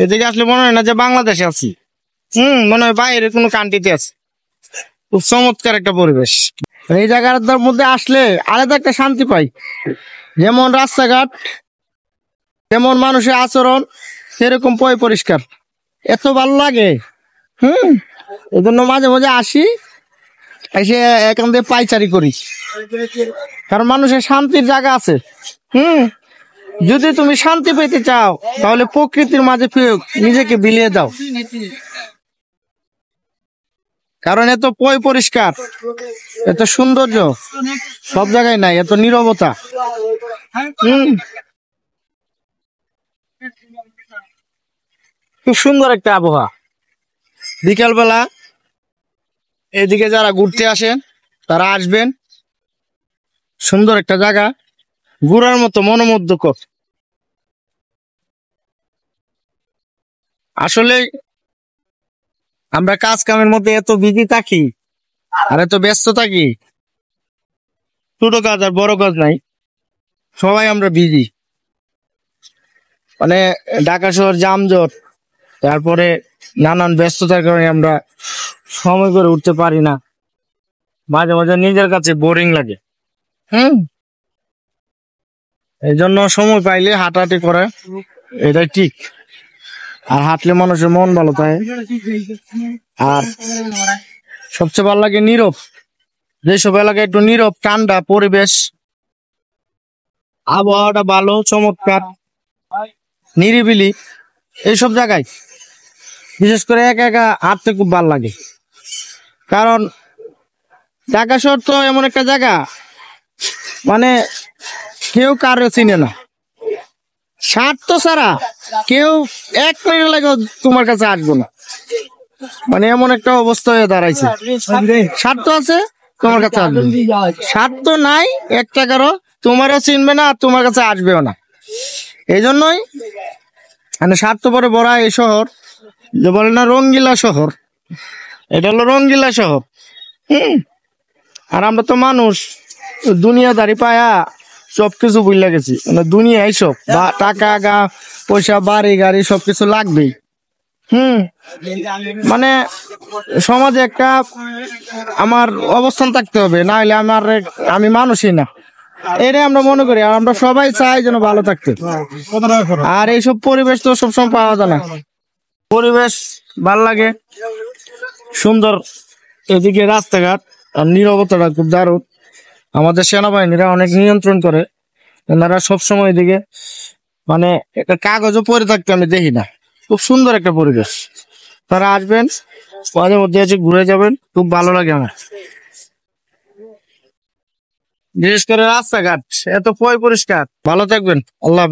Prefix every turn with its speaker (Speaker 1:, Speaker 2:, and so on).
Speaker 1: এদিকে আসলে মনে হয় না যে বাংলাদেশে আছি, মনে হয় বাইরে কোনো কান্ট্রিতে আছে। খুব চমৎকার একটা পরিবেশ। এই জায়গাটার মধ্যে আসলে আলাদা একটা শান্তি পাই। যেমন রাস্তাঘাট, যেমন মানুষের আচরণ, সেরকম পরিষ্কার, এত ভালো লাগে। এই জন্য মাঝে মাঝে আসি, এসে এখান থেকে পাইচারি করি, কারণ মানুষের শান্তির জায়গা আছে। যদি তুমি শান্তি পেতে চাও তাহলে প্রকৃতির মাঝে নিজেকে বিলিয়ে দাও, কারণ এত পরিষ্কার, এত সৌন্দর্য সব জায়গায় নাই, এত নীরবতা। খুব সুন্দর একটা আবহাওয়া। বিকালবেলা এদিকে যারা ঘুরতে আসেন তারা আসবেন, সুন্দর একটা জায়গা, ঘোরার মতো, মনোমুগ্ধকর। আসলে আমরা কাজ কামের মধ্যে এত বিজি থাকি আর এত ব্যস্ত থাকি, ছোট কাজ আর বড় কাজ নাই, সবাই আমরা বিজি। মানে ঢাকা শহর যানজট, তারপরে নানান ব্যস্ততার কারণে আমরা সময় করে উঠতে পারি না, মাঝে মাঝে নিজের কাছে বোরিং লাগে। এই জন্য সময় পাইলে হাঁটাহাঁটি করে, এটাই ঠিক। আর হাঁটলে মানুষের মন ভালো থাকে। আর সবচেয়ে ভালো লাগে নীরব, যেসব এলাকায় একটু নীরব, ঠান্ডা পরিবেশ, আবহাওয়াটা ভালো, চমৎকার, নিরিবিলি, এইসব জায়গায় বিশেষ করে একা একা হাঁটতে খুব ভালো লাগে। কারণ ঢাকা শহর তো এমন একটা জায়গা, মানে কেউ কারো চিনে না, স্বার্থ ছাড়া কেউ এক মিনিট লাগে তোমার কাছে আসবো না, মানে এমন একটা অবস্থা হয়ে দাঁড়াইছে। স্বার্থ আছে, তোমার কাছে আসবে, স্বার্থ নাই এক টাকারও, তোমারও চিনবে না, তোমার কাছে আসবেও না। এই জন্যই মানে স্বার্থ পরে ভরা এই শহর, যে বলে না রঙ্গিলা শহর, এটা হলো রঙ্গিলা শহর। আর আমরা তো মানুষ, দুনিয়াদারি পায়া সবকিছু ভুলে গেছি, মানে দুনিয়ায় সব টাকা পয়সা, বাড়ি গাড়ি সবকিছু লাগবেই। মানে সমাজে একটা আমার অবস্থান থাকতে হবে, না হলে আমি মানুষই না, এটাই আমরা মনে করি। আর আমরা সবাই চাই যেন ভালো থাকতে। আর এইসব পরিবেশ তো সবসময় পাওয়া যায় না। পরিবেশ ভাল লাগে, সুন্দর, এদিকে রাস্তাঘাট আর নীরবতাটা খুব দারুণ। আমাদের সেনাবাহিনীরা অনেক নিয়ন্ত্রণ করে, ওনারা সবসময় এদিকে মানে একটা কাগজও পরে থাকতে আমি দেখি না। খুব সুন্দর একটা পরিবেশ, তারা আসবেন, মাঝে মধ্যে এসে ঘুরে যাবেন, খুব ভালো লাগে আমার। বিশেষ করে রাস্তাঘাট এত পরিষ্কার। ভালো থাকবেন, আল্লাহ।